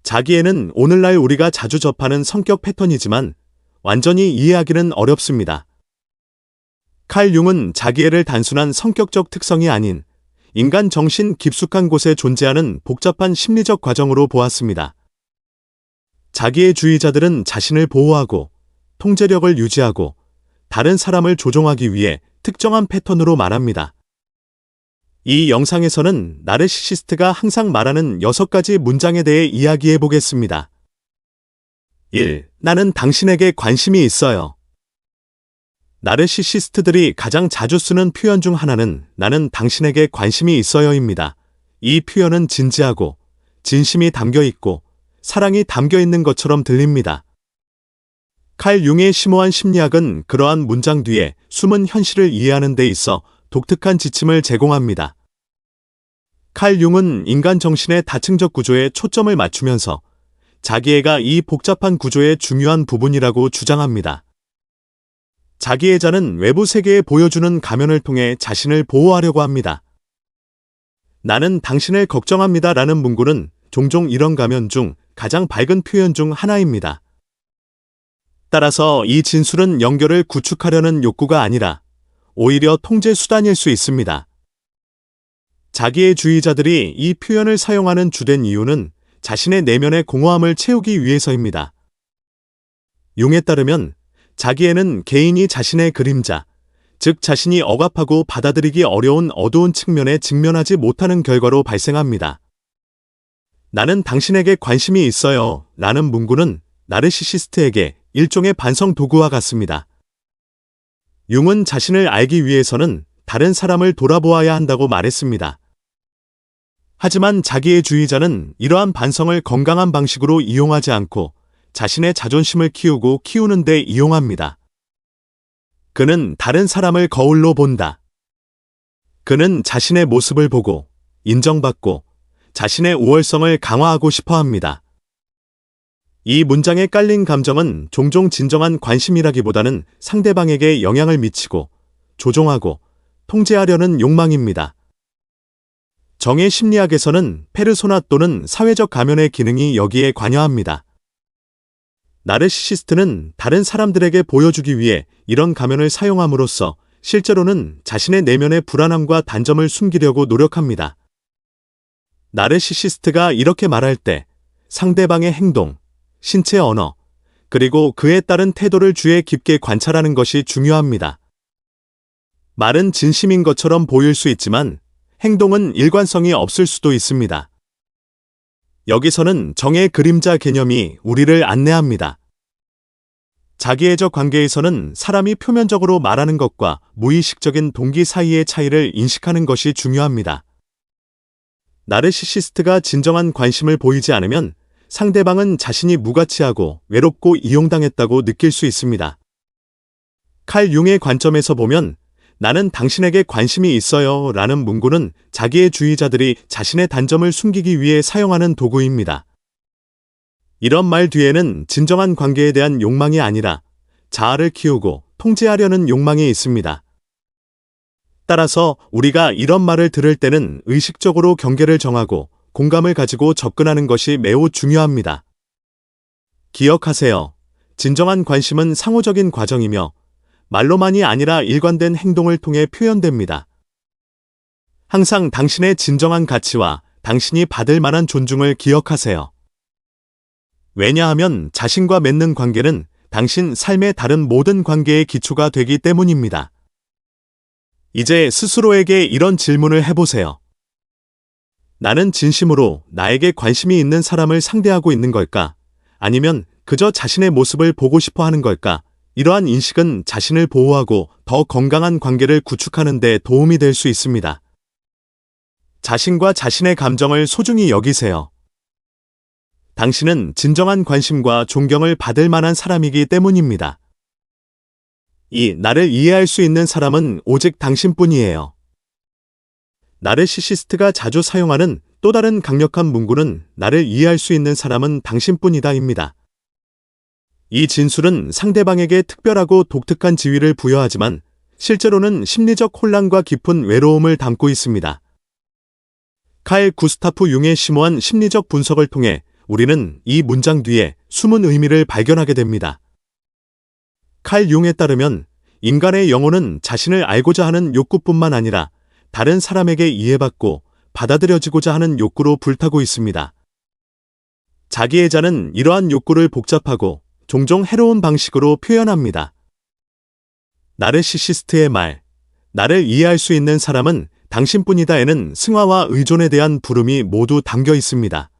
자기애는 오늘날 우리가 자주 접하는 성격 패턴이지만 완전히 이해하기는 어렵습니다. 칼 융은 자기애를 단순한 성격적 특성이 아닌 인간 정신 깊숙한 곳에 존재하는 복잡한 심리적 과정으로 보았습니다. 자기애주의자들은 자신을 보호하고 통제력을 유지하고 다른 사람을 조종하기 위해 특정한 패턴으로 말합니다. 이 영상에서는 나르시시스트가 항상 말하는 6가지 문장에 대해 이야기해 보겠습니다. 1. 나는 당신에게 관심이 있어요. 나르시시스트들이 가장 자주 쓰는 표현 중 하나는 나는 당신에게 관심이 있어요입니다. 이 표현은 진지하고 진심이 담겨 있고 사랑이 담겨 있는 것처럼 들립니다. 칼 융의 심오한 심리학은 그러한 문장 뒤에 숨은 현실을 이해하는 데 있어 독특한 지침을 제공합니다. 칼 융은 인간 정신의 다층적 구조에 초점을 맞추면서 자기애가 이 복잡한 구조의 중요한 부분이라고 주장합니다. 자기애자는 외부 세계에 보여주는 가면을 통해 자신을 보호하려고 합니다. 나는 당신을 걱정합니다 라는 문구는 종종 이런 가면 중 가장 밝은 표현 중 하나입니다. 따라서 이 진술은 연결을 구축하려는 욕구가 아니라 오히려 통제 수단일 수 있습니다. 자기애주의자들이 이 표현을 사용하는 주된 이유는 자신의 내면의 공허함을 채우기 위해서입니다. 융에 따르면 자기애는 개인이 자신의 그림자, 즉 자신이 억압하고 받아들이기 어려운 어두운 측면에 직면하지 못하는 결과로 발생합니다. 나는 당신에게 관심이 있어요 라는 문구는 나르시시스트에게 일종의 반성 도구와 같습니다. 융은 자신을 알기 위해서는 다른 사람을 돌아보아야 한다고 말했습니다. 하지만 자기애주의자는 이러한 반성을 건강한 방식으로 이용하지 않고 자신의 자존심을 키우고 키우는 데 이용합니다. 그는 다른 사람을 거울로 본다. 그는 자신의 모습을 보고 인정받고 자신의 우월성을 강화하고 싶어 합니다. 이 문장에 깔린 감정은 종종 진정한 관심이라기보다는 상대방에게 영향을 미치고 조종하고 통제하려는 욕망입니다. 정의 심리학에서는 페르소나 또는 사회적 가면의 기능이 여기에 관여합니다. 나르시시스트는 다른 사람들에게 보여주기 위해 이런 가면을 사용함으로써 실제로는 자신의 내면의 불안함과 단점을 숨기려고 노력합니다. 나르시시스트가 이렇게 말할 때 상대방의 행동, 신체 언어, 그리고 그에 따른 태도를 주의 깊게 관찰하는 것이 중요합니다. 말은 진심인 것처럼 보일 수 있지만 행동은 일관성이 없을 수도 있습니다. 여기서는 정의 그림자 개념이 우리를 안내합니다. 자기애적 관계에서는 사람이 표면적으로 말하는 것과 무의식적인 동기 사이의 차이를 인식하는 것이 중요합니다. 나르시시스트가 진정한 관심을 보이지 않으면 상대방은 자신이 무가치하고 외롭고 이용당했다고 느낄 수 있습니다. 칼 융의 관점에서 보면 나는 당신에게 관심이 있어요 라는 문구는 자기애주의자들이 자신의 단점을 숨기기 위해 사용하는 도구입니다. 이런 말 뒤에는 진정한 관계에 대한 욕망이 아니라 자아를 키우고 통제하려는 욕망이 있습니다. 따라서 우리가 이런 말을 들을 때는 의식적으로 경계를 정하고 공감을 가지고 접근하는 것이 매우 중요합니다. 기억하세요. 진정한 관심은 상호적인 과정이며 말로만이 아니라 일관된 행동을 통해 표현됩니다. 항상 당신의 진정한 가치와 당신이 받을 만한 존중을 기억하세요. 왜냐하면 자신과 맺는 관계는 당신 삶의 다른 모든 관계의 기초가 되기 때문입니다. 이제 스스로에게 이런 질문을 해보세요. 나는 진심으로 나에게 관심이 있는 사람을 상대하고 있는 걸까? 아니면 그저 자신의 모습을 보고 싶어 하는 걸까? 이러한 인식은 자신을 보호하고 더 건강한 관계를 구축하는 데 도움이 될 수 있습니다. 자신과 자신의 감정을 소중히 여기세요. 당신은 진정한 관심과 존경을 받을 만한 사람이기 때문입니다. 나를 이해할 수 있는 사람은 오직 당신뿐이에요. 나르시시스트가 자주 사용하는 또 다른 강력한 문구는 나를 이해할 수 있는 사람은 당신뿐이다입니다. 이 진술은 상대방에게 특별하고 독특한 지위를 부여하지만 실제로는 심리적 혼란과 깊은 외로움을 담고 있습니다. 칼 구스타프 융의 심오한 심리적 분석을 통해 우리는 이 문장 뒤에 숨은 의미를 발견하게 됩니다. 칼 융에 따르면 인간의 영혼은 자신을 알고자 하는 욕구뿐만 아니라 다른 사람에게 이해받고 받아들여지고자 하는 욕구로 불타고 있습니다. 자기애자는 이러한 욕구를 복잡하고 종종 해로운 방식으로 표현합니다. 나르시시스트의 말, 나를 이해할 수 있는 사람은 당신뿐이다에는 승화와 의존에 대한 부름이 모두 담겨 있습니다.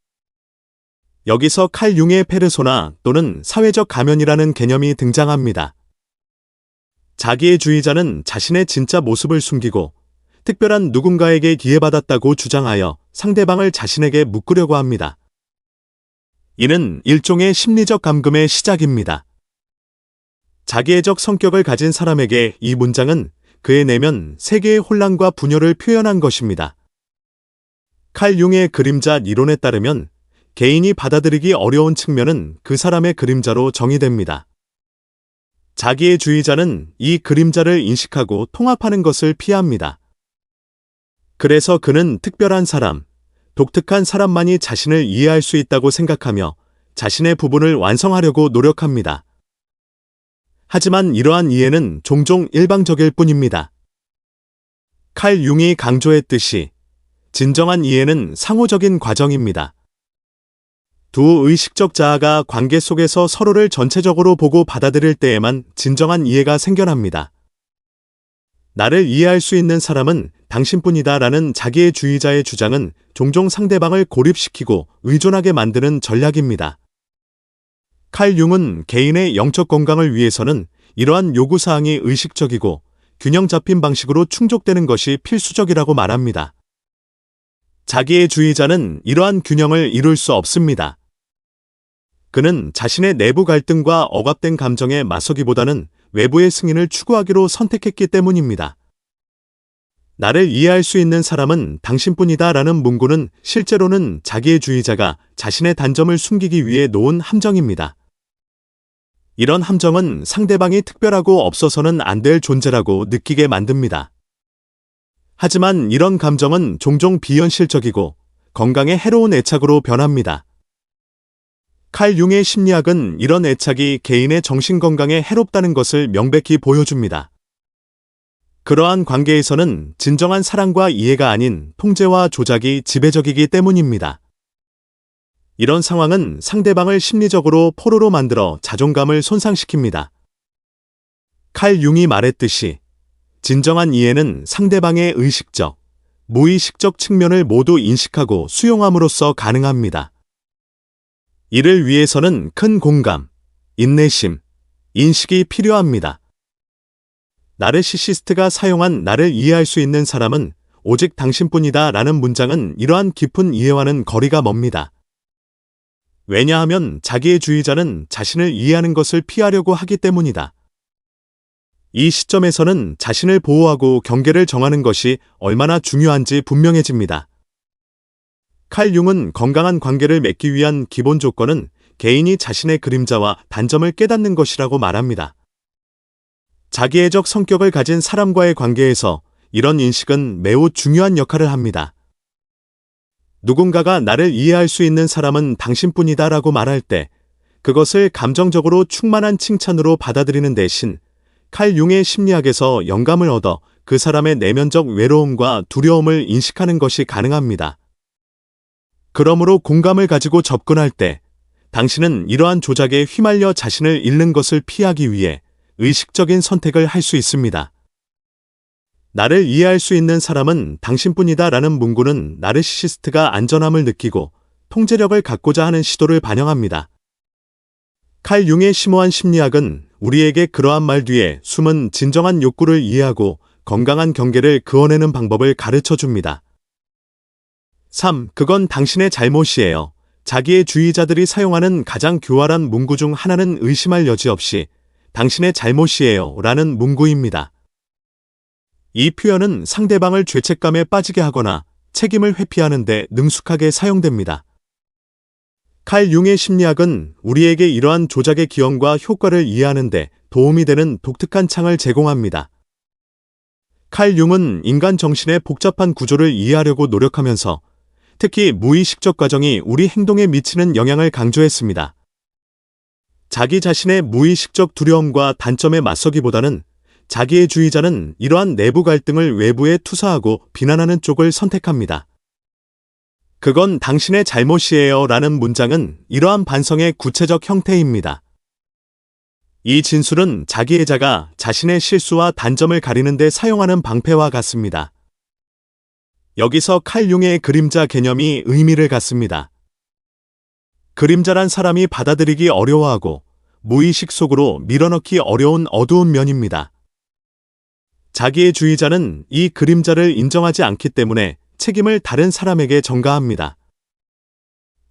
여기서 칼 융의 페르소나 또는 사회적 가면이라는 개념이 등장합니다. 자기애주의자는 자신의 진짜 모습을 숨기고 특별한 누군가에게 이해받았다고 주장하여 상대방을 자신에게 묶으려고 합니다. 이는 일종의 심리적 감금의 시작입니다. 자기애적 성격을 가진 사람에게 이 문장은 그의 내면 세계의 혼란과 분열을 표현한 것입니다. 칼 융의 그림자 이론에 따르면 개인이 받아들이기 어려운 측면은 그 사람의 그림자로 정의됩니다. 자기애주의자는 이 그림자를 인식하고 통합하는 것을 피합니다. 그래서 그는 특별한 사람, 독특한 사람만이 자신을 이해할 수 있다고 생각하며 자신의 부분을 완성하려고 노력합니다. 하지만 이러한 이해는 종종 일방적일 뿐입니다. 칼 융이 강조했듯이 진정한 이해는 상호적인 과정입니다. 두 의식적 자아가 관계 속에서 서로를 전체적으로 보고 받아들일 때에만 진정한 이해가 생겨납니다. 나를 이해할 수 있는 사람은 당신뿐이다 라는 자기애주의자의 주장은 종종 상대방을 고립시키고 의존하게 만드는 전략입니다. 칼 융은 개인의 영적 건강을 위해서는 이러한 요구사항이 의식적이고 균형 잡힌 방식으로 충족되는 것이 필수적이라고 말합니다. 자기애주의자는 이러한 균형을 이룰 수 없습니다. 그는 자신의 내부 갈등과 억압된 감정에 맞서기보다는 외부의 승인을 추구하기로 선택했기 때문입니다. 나를 이해할 수 있는 사람은 당신뿐이다 라는 문구는 실제로는 자기애주의자가 자신의 단점을 숨기기 위해 놓은 함정입니다. 이런 함정은 상대방이 특별하고 없어서는 안 될 존재라고 느끼게 만듭니다. 하지만 이런 감정은 종종 비현실적이고 건강에 해로운 애착으로 변합니다. 칼 융의 심리학은 이런 애착이 개인의 정신건강에 해롭다는 것을 명백히 보여줍니다. 그러한 관계에서는 진정한 사랑과 이해가 아닌 통제와 조작이 지배적이기 때문입니다. 이런 상황은 상대방을 심리적으로 포로로 만들어 자존감을 손상시킵니다. 칼 융이 말했듯이 진정한 이해는 상대방의 의식적, 무의식적 측면을 모두 인식하고 수용함으로써 가능합니다. 이를 위해서는 큰 공감, 인내심, 인식이 필요합니다. 나르시시스트가 사용한 나를 이해할 수 있는 사람은 오직 당신뿐이다 라는 문장은 이러한 깊은 이해와는 거리가 멉니다. 왜냐하면 자기애주의자는 자신을 이해하는 것을 피하려고 하기 때문이다. 이 시점에서는 자신을 보호하고 경계를 정하는 것이 얼마나 중요한지 분명해집니다. 칼 융은 건강한 관계를 맺기 위한 기본 조건은 개인이 자신의 그림자와 단점을 깨닫는 것이라고 말합니다. 자기애적 성격을 가진 사람과의 관계에서 이런 인식은 매우 중요한 역할을 합니다. 누군가가 나를 이해할 수 있는 사람은 당신뿐이다 라고 말할 때 그것을 감정적으로 충만한 칭찬으로 받아들이는 대신 칼 융의 심리학에서 영감을 얻어 그 사람의 내면적 외로움과 두려움을 인식하는 것이 가능합니다. 그러므로 공감을 가지고 접근할 때 당신은 이러한 조작에 휘말려 자신을 잃는 것을 피하기 위해 의식적인 선택을 할 수 있습니다. 나를 이해할 수 있는 사람은 당신뿐이다 라는 문구는 나르시시스트가 안전함을 느끼고 통제력을 갖고자 하는 시도를 반영합니다. 칼 융의 심오한 심리학은 우리에게 그러한 말 뒤에 숨은 진정한 욕구를 이해하고 건강한 경계를 그어내는 방법을 가르쳐 줍니다. 3. 그건 당신의 잘못이에요. 자기애주의자들이 사용하는 가장 교활한 문구 중 하나는 의심할 여지 없이 당신의 잘못이에요 라는 문구입니다. 이 표현은 상대방을 죄책감에 빠지게 하거나 책임을 회피하는 데 능숙하게 사용됩니다. 칼 융의 심리학은 우리에게 이러한 조작의 기원과 효과를 이해하는 데 도움이 되는 독특한 창을 제공합니다. 칼 융은 인간 정신의 복잡한 구조를 이해하려고 노력하면서 특히 무의식적 과정이 우리 행동에 미치는 영향을 강조했습니다. 자기 자신의 무의식적 두려움과 단점에 맞서기보다는 자기의 주의자는 이러한 내부 갈등을 외부에 투사하고 비난하는 쪽을 선택합니다. 그건 당신의 잘못이에요 라는 문장은 이러한 반성의 구체적 형태입니다. 이 진술은 자기애자가 자신의 실수와 단점을 가리는 데 사용하는 방패와 같습니다. 여기서 칼 융의 그림자 개념이 의미를 갖습니다. 그림자란 사람이 받아들이기 어려워하고 무의식 속으로 밀어넣기 어려운 어두운 면입니다. 자기의 주의자는 이 그림자를 인정하지 않기 때문에 책임을 다른 사람에게 전가합니다.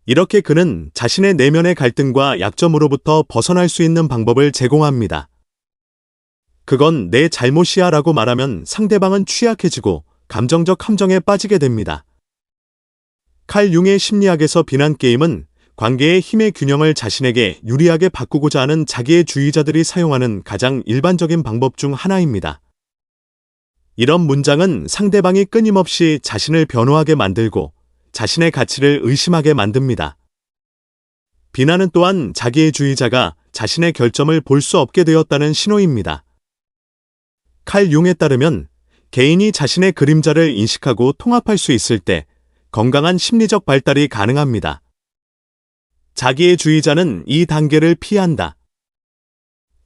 이렇게 그는 자신의 내면의 갈등과 약점으로부터 벗어날 수 있는 방법을 제공합니다. 그건 내 잘못이야 라고 말하면 상대방은 취약해지고 감정적 함정에 빠지게 됩니다. 칼 융의 심리학에서 비난 게임은 관계의 힘의 균형을 자신에게 유리하게 바꾸고자 하는 자기의 주의자들이 사용하는 가장 일반적인 방법 중 하나입니다. 이런 문장은 상대방이 끊임없이 자신을 변호하게 만들고 자신의 가치를 의심하게 만듭니다. 비난은 또한 자기의 주의자가 자신의 결점을 볼 수 없게 되었다는 신호입니다. 칼 융에 따르면 개인이 자신의 그림자를 인식하고 통합할 수 있을 때 건강한 심리적 발달이 가능합니다. 자기의 주의자는 이 단계를 피한다.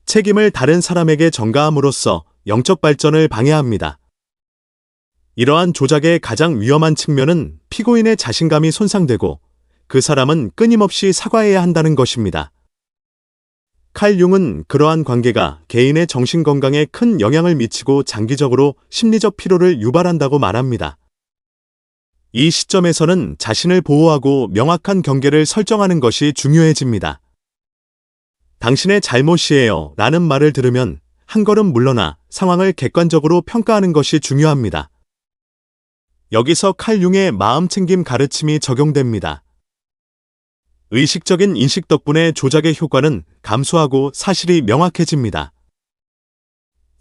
책임을 다른 사람에게 전가함으로써 영적 발전을 방해합니다. 이러한 조작의 가장 위험한 측면은 피고인의 자신감이 손상되고 그 사람은 끊임없이 사과해야 한다는 것입니다. 칼 융은 그러한 관계가 개인의 정신건강에 큰 영향을 미치고 장기적으로 심리적 피로를 유발한다고 말합니다. 이 시점에서는 자신을 보호하고 명확한 경계를 설정하는 것이 중요해집니다. 당신의 잘못이에요 라는 말을 들으면 한 걸음 물러나 상황을 객관적으로 평가하는 것이 중요합니다. 여기서 칼 융의 마음챙김 가르침이 적용됩니다. 의식적인 인식 덕분에 조작의 효과는 감소하고 사실이 명확해집니다.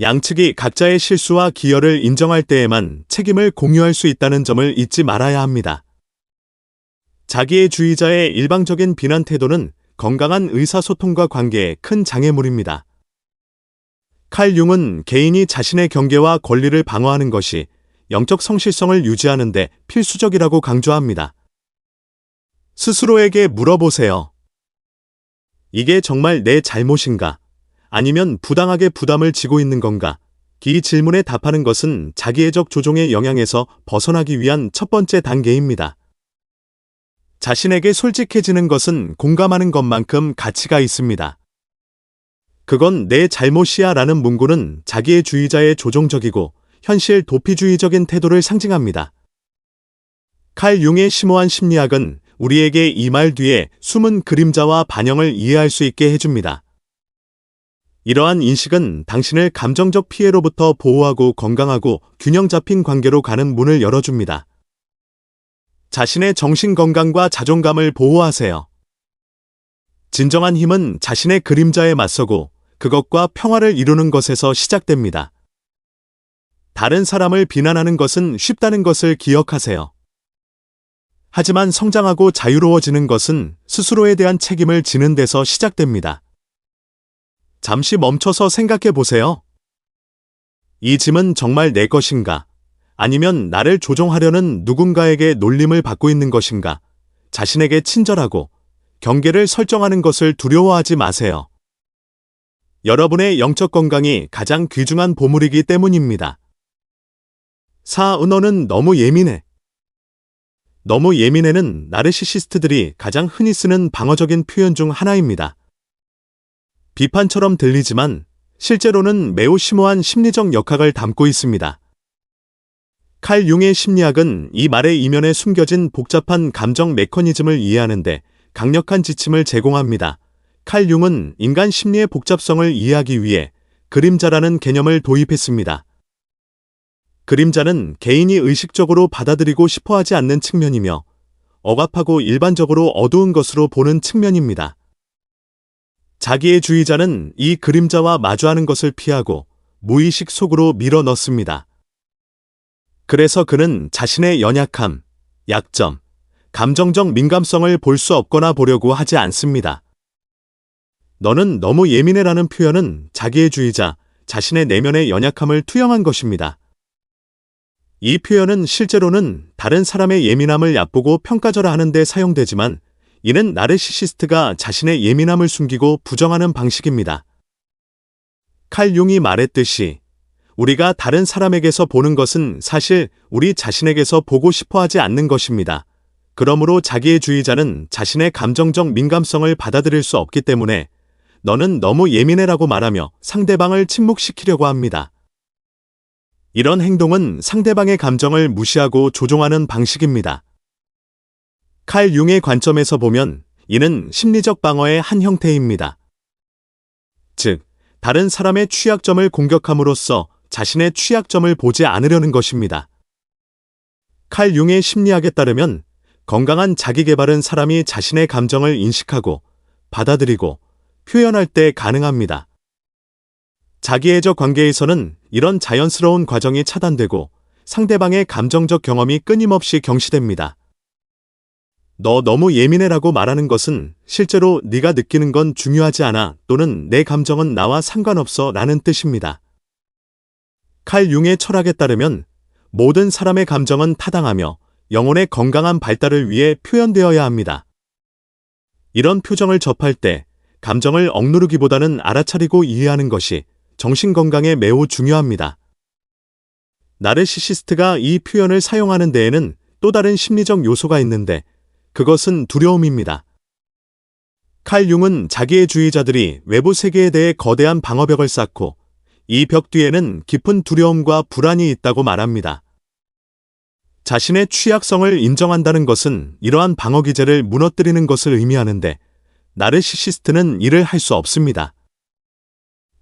양측이 각자의 실수와 기여를 인정할 때에만 책임을 공유할 수 있다는 점을 잊지 말아야 합니다. 자기의 주의자의 일방적인 비난 태도는 건강한 의사소통과 관계에 큰 장애물입니다. 칼 융은 개인이 자신의 경계와 권리를 방어하는 것이 영적 성실성을 유지하는 데 필수적이라고 강조합니다. 스스로에게 물어보세요. 이게 정말 내 잘못인가? 아니면 부당하게 부담을 지고 있는 건가? 이 질문에 답하는 것은 자기애적 조종의 영향에서 벗어나기 위한 첫 번째 단계입니다. 자신에게 솔직해지는 것은 공감하는 것만큼 가치가 있습니다. 그건 내 잘못이야 라는 문구는 자기의 주의자의 조종적이고 현실 도피주의적인 태도를 상징합니다. 칼 융의 심오한 심리학은 우리에게 이 말 뒤에 숨은 그림자와 반영을 이해할 수 있게 해줍니다. 이러한 인식은 당신을 감정적 피해로부터 보호하고 건강하고 균형 잡힌 관계로 가는 문을 열어줍니다. 자신의 정신건강과 자존감을 보호하세요. 진정한 힘은 자신의 그림자에 맞서고 그것과 평화를 이루는 것에서 시작됩니다. 다른 사람을 비난하는 것은 쉽다는 것을 기억하세요. 하지만 성장하고 자유로워지는 것은 스스로에 대한 책임을 지는 데서 시작됩니다. 잠시 멈춰서 생각해 보세요. 이 짐은 정말 내 것인가? 아니면 나를 조종하려는 누군가에게 놀림을 받고 있는 것인가? 자신에게 친절하고 경계를 설정하는 것을 두려워하지 마세요. 여러분의 영적 건강이 가장 귀중한 보물이기 때문입니다. 너는 너무 예민해. 너무 예민해는 나르시시스트들이 가장 흔히 쓰는 방어적인 표현 중 하나입니다. 비판처럼 들리지만 실제로는 매우 심오한 심리적 역학을 담고 있습니다. 칼 융의 심리학은 이 말의 이면에 숨겨진 복잡한 감정 메커니즘을 이해하는데 강력한 지침을 제공합니다. 칼 융은 인간 심리의 복잡성을 이해하기 위해 그림자라는 개념을 도입했습니다. 그림자는 개인이 의식적으로 받아들이고 싶어하지 않는 측면이며 억압하고 일반적으로 어두운 것으로 보는 측면입니다. 자기의 주의자는 이 그림자와 마주하는 것을 피하고 무의식 속으로 밀어 넣습니다. 그래서 그는 자신의 연약함, 약점, 감정적 민감성을 볼 수 없거나 보려고 하지 않습니다. 너는 너무 예민해라는 표현은 자기애주의자, 자신의 내면의 연약함을 투영한 것입니다. 이 표현은 실제로는 다른 사람의 예민함을 얕보고 평가절하 하는 데 사용되지만 이는 나르시시스트가 자신의 예민함을 숨기고 부정하는 방식입니다. 칼 융이 말했듯이 우리가 다른 사람에게서 보는 것은 사실 우리 자신에게서 보고 싶어 하지 않는 것입니다. 그러므로 자기애주의자는 자신의 감정적 민감성을 받아들일 수 없기 때문에 너는 너무 예민해라고 말하며 상대방을 침묵시키려고 합니다. 이런 행동은 상대방의 감정을 무시하고 조종하는 방식입니다. 칼 융의 관점에서 보면 이는 심리적 방어의 한 형태입니다. 즉, 다른 사람의 취약점을 공격함으로써 자신의 취약점을 보지 않으려는 것입니다. 칼 융의 심리학에 따르면 건강한 자기계발은 사람이 자신의 감정을 인식하고 받아들이고 표현할 때 가능합니다. 자기애적 관계에서는 이런 자연스러운 과정이 차단되고 상대방의 감정적 경험이 끊임없이 경시됩니다. 너 너무 예민해라고 말하는 것은 실제로 네가 느끼는 건 중요하지 않아 또는 내 감정은 나와 상관없어 라는 뜻입니다. 칼 융의 철학에 따르면 모든 사람의 감정은 타당하며 영혼의 건강한 발달을 위해 표현되어야 합니다. 이런 표정을 접할 때 감정을 억누르기보다는 알아차리고 이해하는 것이 정신건강에 매우 중요합니다. 나르시시스트가 이 표현을 사용하는 데에는 또 다른 심리적 요소가 있는데 그것은 두려움입니다. 칼 융은 자기애주의자들이 외부 세계에 대해 거대한 방어벽을 쌓고 이 벽 뒤에는 깊은 두려움과 불안이 있다고 말합니다. 자신의 취약성을 인정한다는 것은 이러한 방어 기제를 무너뜨리는 것을 의미하는데 나르시시스트는 이를 할 수 없습니다.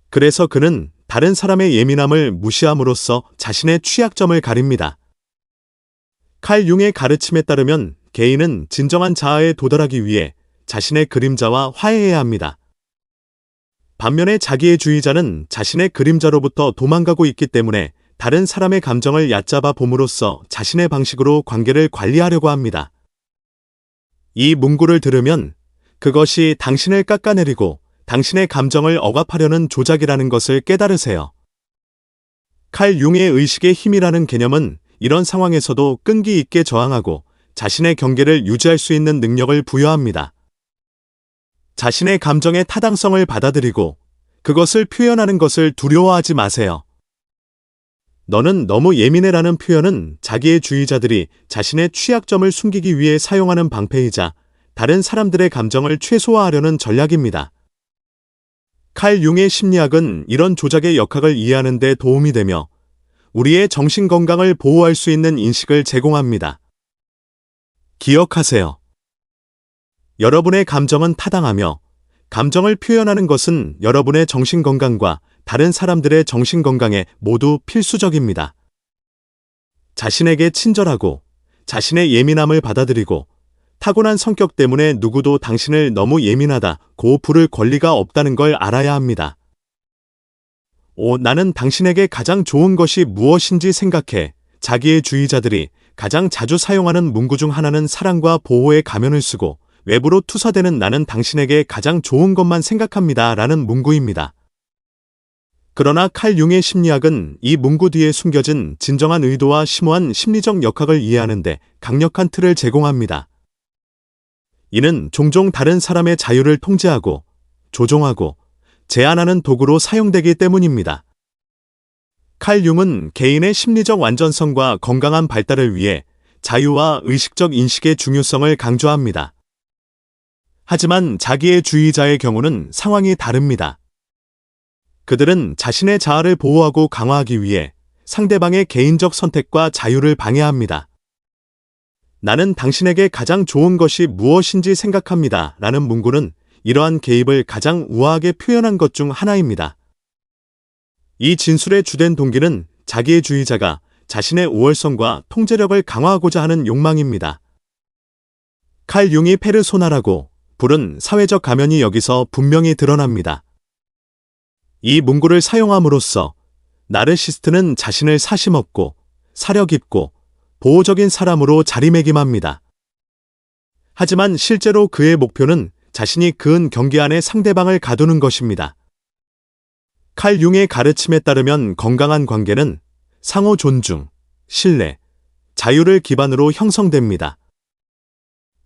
그래서 그는 다른 사람의 예민함을 무시함으로써 자신의 취약점을 가립니다. 칼 융의 가르침에 따르면 개인은 진정한 자아에 도달하기 위해 자신의 그림자와 화해해야 합니다. 반면에 자기애주의자는 자신의 그림자로부터 도망가고 있기 때문에 다른 사람의 감정을 얕잡아 봄으로써 자신의 방식으로 관계를 관리하려고 합니다. 이 문구를 들으면 그것이 당신을 깎아내리고 당신의 감정을 억압하려는 조작이라는 것을 깨달으세요. 칼 융의 의식의 힘이라는 개념은 이런 상황에서도 끈기 있게 저항하고 자신의 경계를 유지할 수 있는 능력을 부여합니다. 자신의 감정의 타당성을 받아들이고 그것을 표현하는 것을 두려워하지 마세요. 너는 너무 예민해라는 표현은 자기애주의자들이 자신의 취약점을 숨기기 위해 사용하는 방패이자 다른 사람들의 감정을 최소화하려는 전략입니다. 칼 융의 심리학은 이런 조작의 역학을 이해하는 데 도움이 되며 우리의 정신건강을 보호할 수 있는 인식을 제공합니다. 기억하세요. 여러분의 감정은 타당하며 감정을 표현하는 것은 여러분의 정신건강과 다른 사람들의 정신건강에 모두 필수적입니다. 자신에게 친절하고 자신의 예민함을 받아들이고 타고난 성격 때문에 누구도 당신을 너무 예민하다고 부를 권리가 없다는 걸 알아야 합니다. 나는 당신에게 가장 좋은 것이 무엇인지 생각해. 자기애주의자들이 가장 자주 사용하는 문구 중 하나는 사랑과 보호의 가면을 쓰고 외부로 투사되는 나는 당신에게 가장 좋은 것만 생각합니다 라는 문구입니다. 그러나 칼 융의 심리학은 이 문구 뒤에 숨겨진 진정한 의도와 심오한 심리적 역학을 이해하는데 강력한 틀을 제공합니다. 이는 종종 다른 사람의 자유를 통제하고 조종하고 제한하는 도구로 사용되기 때문입니다. 칼 융은 개인의 심리적 완전성과 건강한 발달을 위해 자유와 의식적 인식의 중요성을 강조합니다. 하지만 자기애주의자의 경우는 상황이 다릅니다. 그들은 자신의 자아를 보호하고 강화하기 위해 상대방의 개인적 선택과 자유를 방해합니다. 나는 당신에게 가장 좋은 것이 무엇인지 생각합니다 라는 문구는 이러한 개입을 가장 우아하게 표현한 것 중 하나입니다. 이 진술의 주된 동기는 자기애주의자가 자신의 우월성과 통제력을 강화하고자 하는 욕망입니다. 칼 융이 페르소나라고 부른 사회적 가면이 여기서 분명히 드러납니다. 이 문구를 사용함으로써 나르시스트는 자신을 사심없고 사려 깊고 보호적인 사람으로 자리매김합니다. 하지만 실제로 그의 목표는 자신이 그은 경계 안에 상대방을 가두는 것입니다. 칼 융의 가르침에 따르면 건강한 관계는 상호 존중, 신뢰, 자유를 기반으로 형성됩니다.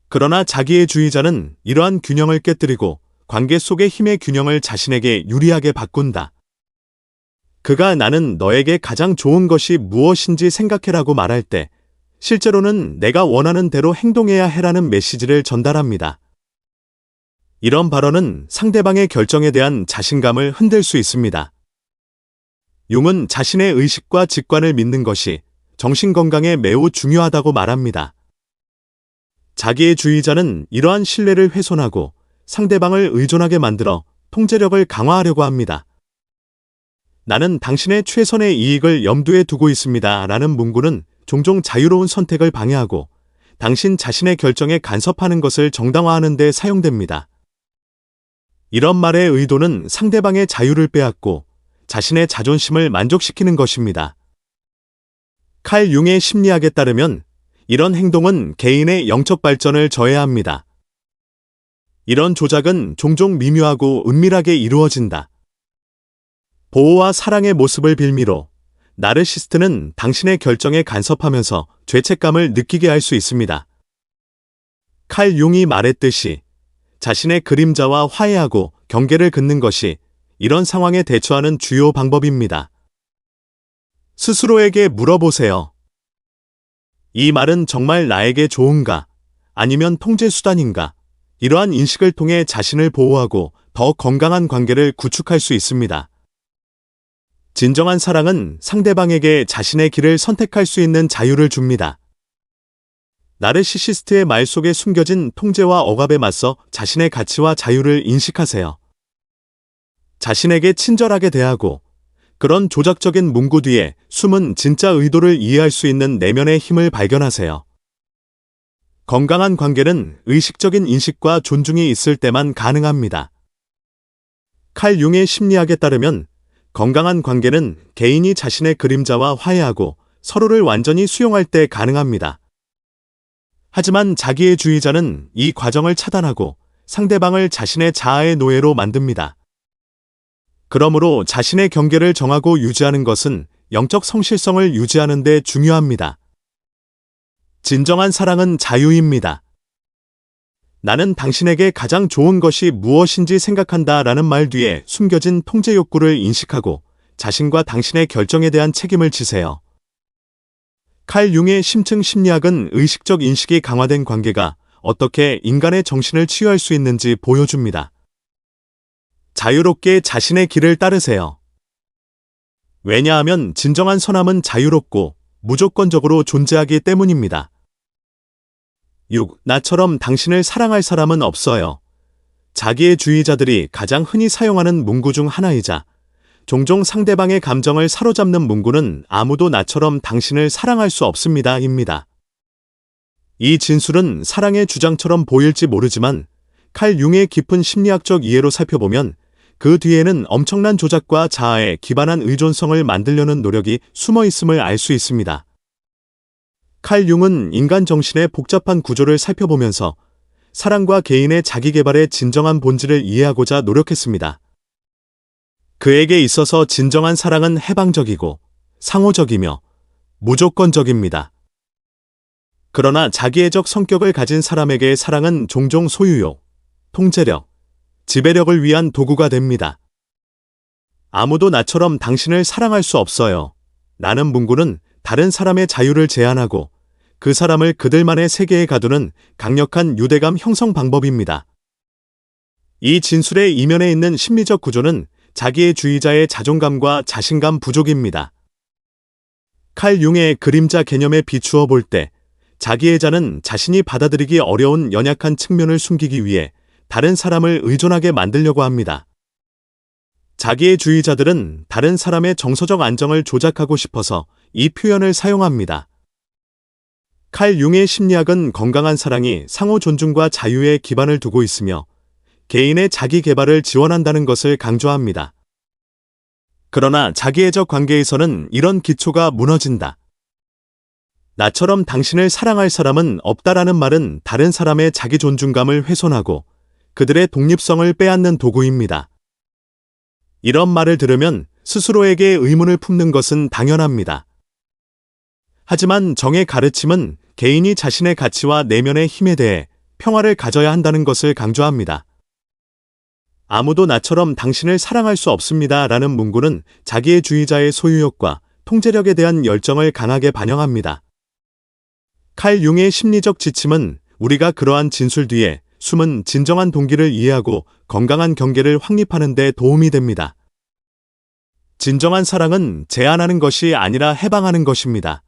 그러나 자기애주의자는 이러한 균형을 깨뜨리고 관계 속의 힘의 균형을 자신에게 유리하게 바꾼다. 그가 나는 너에게 가장 좋은 것이 무엇인지 생각해라고 말할 때 실제로는 내가 원하는 대로 행동해야 해라는 메시지를 전달합니다. 이런 발언은 상대방의 결정에 대한 자신감을 흔들 수 있습니다. 융은 자신의 의식과 직관을 믿는 것이 정신건강에 매우 중요하다고 말합니다. 자기애주의자는 이러한 신뢰를 훼손하고 상대방을 의존하게 만들어 통제력을 강화하려고 합니다. 나는 당신의 최선의 이익을 염두에 두고 있습니다. 라는 문구는 종종 자유로운 선택을 방해하고 당신 자신의 결정에 간섭하는 것을 정당화하는 데 사용됩니다. 이런 말의 의도는 상대방의 자유를 빼앗고 자신의 자존심을 만족시키는 것입니다. 칼 융의 심리학에 따르면 이런 행동은 개인의 영적 발전을 저해합니다. 이런 조작은 종종 미묘하고 은밀하게 이루어진다. 보호와 사랑의 모습을 빌미로 나르시스트는 당신의 결정에 간섭하면서 죄책감을 느끼게 할 수 있습니다. 칼 융이 말했듯이 자신의 그림자와 화해하고 경계를 긋는 것이 이런 상황에 대처하는 주요 방법입니다. 스스로에게 물어보세요. 이 말은 정말 나에게 좋은가? 아니면 통제 수단인가? 이러한 인식을 통해 자신을 보호하고 더 건강한 관계를 구축할 수 있습니다. 진정한 사랑은 상대방에게 자신의 길을 선택할 수 있는 자유를 줍니다. 나르시시스트의 말 속에 숨겨진 통제와 억압에 맞서 자신의 가치와 자유를 인식하세요. 자신에게 친절하게 대하고 그런 조작적인 문구 뒤에 숨은 진짜 의도를 이해할 수 있는 내면의 힘을 발견하세요. 건강한 관계는 의식적인 인식과 존중이 있을 때만 가능합니다. 칼 융의 심리학에 따르면 건강한 관계는 개인이 자신의 그림자와 화해하고 서로를 완전히 수용할 때 가능합니다. 하지만 자기애주의자는 이 과정을 차단하고 상대방을 자신의 자아의 노예로 만듭니다. 그러므로 자신의 경계를 정하고 유지하는 것은 영적 성실성을 유지하는 데 중요합니다. 진정한 사랑은 자유입니다. 나는 당신에게 가장 좋은 것이 무엇인지 생각한다 라는 말 뒤에 숨겨진 통제 욕구를 인식하고 자신과 당신의 결정에 대한 책임을 지세요. 칼 융의 심층 심리학은 의식적 인식이 강화된 관계가 어떻게 인간의 정신을 치유할 수 있는지 보여줍니다. 자유롭게 자신의 길을 따르세요. 왜냐하면 진정한 선함은 자유롭고 무조건적으로 존재하기 때문입니다. 6. 나처럼 당신을 사랑할 사람은 없어요. 자기애주의자들이 가장 흔히 사용하는 문구 중 하나이자 종종 상대방의 감정을 사로잡는 문구는 아무도 나처럼 당신을 사랑할 수 없습니다. 입니다. 이 진술은 사랑의 주장처럼 보일지 모르지만 칼 융의 깊은 심리학적 이해로 살펴보면 그 뒤에는 엄청난 조작과 자아에 기반한 의존성을 만들려는 노력이 숨어 있음을 알 수 있습니다. 칼 융은 인간 정신의 복잡한 구조를 살펴보면서 사랑과 개인의 자기개발의 진정한 본질을 이해하고자 노력했습니다. 그에게 있어서 진정한 사랑은 해방적이고 상호적이며 무조건적입니다. 그러나 자기애적 성격을 가진 사람에게 사랑은 종종 소유욕, 통제력, 지배력을 위한 도구가 됩니다. 아무도 나처럼 당신을 사랑할 수 없어요. 라는 문구는 다른 사람의 자유를 제한하고 그 사람을 그들만의 세계에 가두는 강력한 유대감 형성 방법입니다. 이 진술의 이면에 있는 심리적 구조는 자기애주의자의 자존감과 자신감 부족입니다. 칼 융의 그림자 개념에 비추어 볼 때 자기애자는 자신이 받아들이기 어려운 연약한 측면을 숨기기 위해 다른 사람을 의존하게 만들려고 합니다. 자기애주의자들은 다른 사람의 정서적 안정을 조작하고 싶어서 이 표현을 사용합니다. 칼 융의 심리학은 건강한 사랑이 상호 존중과 자유에 기반을 두고 있으며 개인의 자기 개발을 지원한다는 것을 강조합니다. 그러나 자기애적 관계에서는 이런 기초가 무너진다. 나처럼 당신을 사랑할 사람은 없다라는 말은 다른 사람의 자기 존중감을 훼손하고 그들의 독립성을 빼앗는 도구입니다. 이런 말을 들으면 스스로에게 의문을 품는 것은 당연합니다. 하지만 정의 가르침은 개인이 자신의 가치와 내면의 힘에 대해 평화를 가져야 한다는 것을 강조합니다. 아무도 나처럼 당신을 사랑할 수 없습니다 라는 문구는 자기의 주의자의 소유욕과 통제력에 대한 열정을 강하게 반영합니다. 칼 융의 심리적 지침은 우리가 그러한 진술 뒤에 숨은 진정한 동기를 이해하고 건강한 경계를 확립하는 데 도움이 됩니다. 진정한 사랑은 제한하는 것이 아니라 해방하는 것입니다.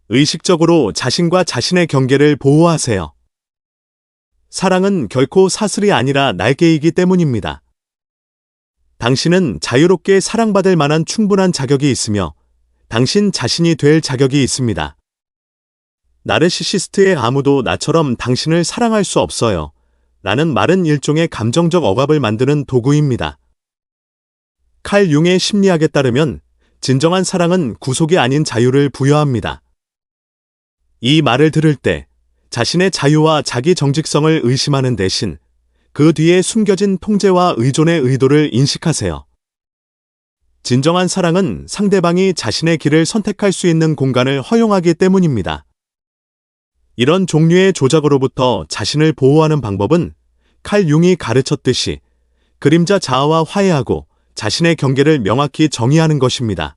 의식적으로 자신과 자신의 경계를 보호하세요. 사랑은 결코 사슬이 아니라 날개이기 때문입니다. 당신은 자유롭게 사랑받을 만한 충분한 자격이 있으며 당신 자신이 될 자격이 있습니다. 나르시시스트의 아무도 나처럼 당신을 사랑할 수 없어요. 라는 말은 일종의 감정적 억압을 만드는 도구입니다. 칼 융의 심리학에 따르면 진정한 사랑은 구속이 아닌 자유를 부여합니다. 이 말을 들을 때 자신의 자유와 자기 정직성을 의심하는 대신 그 뒤에 숨겨진 통제와 의존의 의도를 인식하세요. 진정한 사랑은 상대방이 자신의 길을 선택할 수 있는 공간을 허용하기 때문입니다. 이런 종류의 조작으로부터 자신을 보호하는 방법은 칼 융이 가르쳤듯이 그림자 자아와 화해하고 자신의 경계를 명확히 정의하는 것입니다.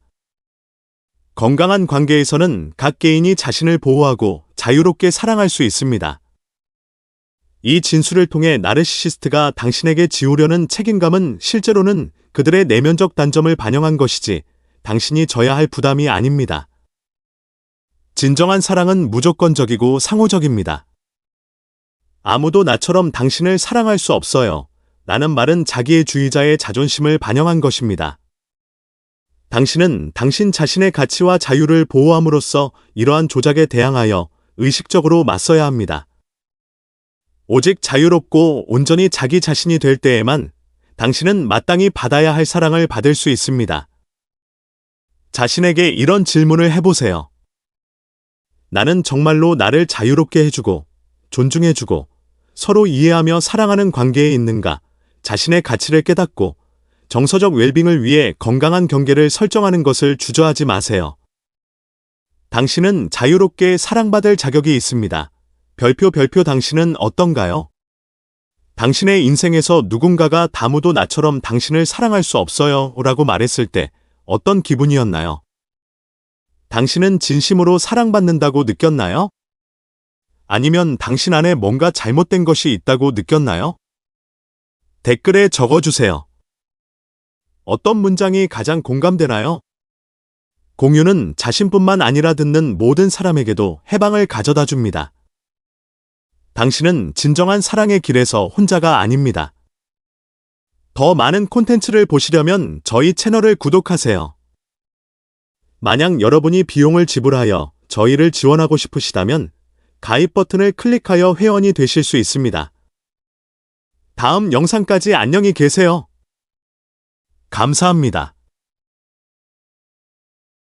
건강한 관계에서는 각 개인이 자신을 보호하고 자유롭게 사랑할 수 있습니다. 이 진술을 통해 나르시시스트가 당신에게 지우려는 책임감은 실제로는 그들의 내면적 단점을 반영한 것이지 당신이 져야 할 부담이 아닙니다. 진정한 사랑은 무조건적이고 상호적입니다. 아무도 나처럼 당신을 사랑할 수 없어요. 라는 말은 자기의 주의자의 자존심을 반영한 것입니다. 당신은 당신 자신의 가치와 자유를 보호함으로써 이러한 조작에 대항하여 의식적으로 맞서야 합니다. 오직 자유롭고 온전히 자기 자신이 될 때에만 당신은 마땅히 받아야 할 사랑을 받을 수 있습니다. 자신에게 이런 질문을 해보세요. 나는 정말로 나를 자유롭게 해주고 존중해주고 서로 이해하며 사랑하는 관계에 있는가? 자신의 가치를 깨닫고 정서적 웰빙을 위해 건강한 경계를 설정하는 것을 주저하지 마세요. 당신은 자유롭게 사랑받을 자격이 있습니다. 별표 당신은 어떤가요? 당신의 인생에서 누군가가 다무도 나처럼 당신을 사랑할 수 없어요 라고 말했을 때 어떤 기분이었나요? 당신은 진심으로 사랑받는다고 느꼈나요? 아니면 당신 안에 뭔가 잘못된 것이 있다고 느꼈나요? 댓글에 적어주세요. 어떤 문장이 가장 공감되나요? 공유는 자신뿐만 아니라 듣는 모든 사람에게도 해방을 가져다 줍니다. 당신은 진정한 사랑의 길에서 혼자가 아닙니다. 더 많은 콘텐츠를 보시려면 저희 채널을 구독하세요. 만약 여러분이 비용을 지불하여 저희를 지원하고 싶으시다면 가입 버튼을 클릭하여 회원이 되실 수 있습니다. 다음 영상까지 안녕히 계세요. 감사합니다.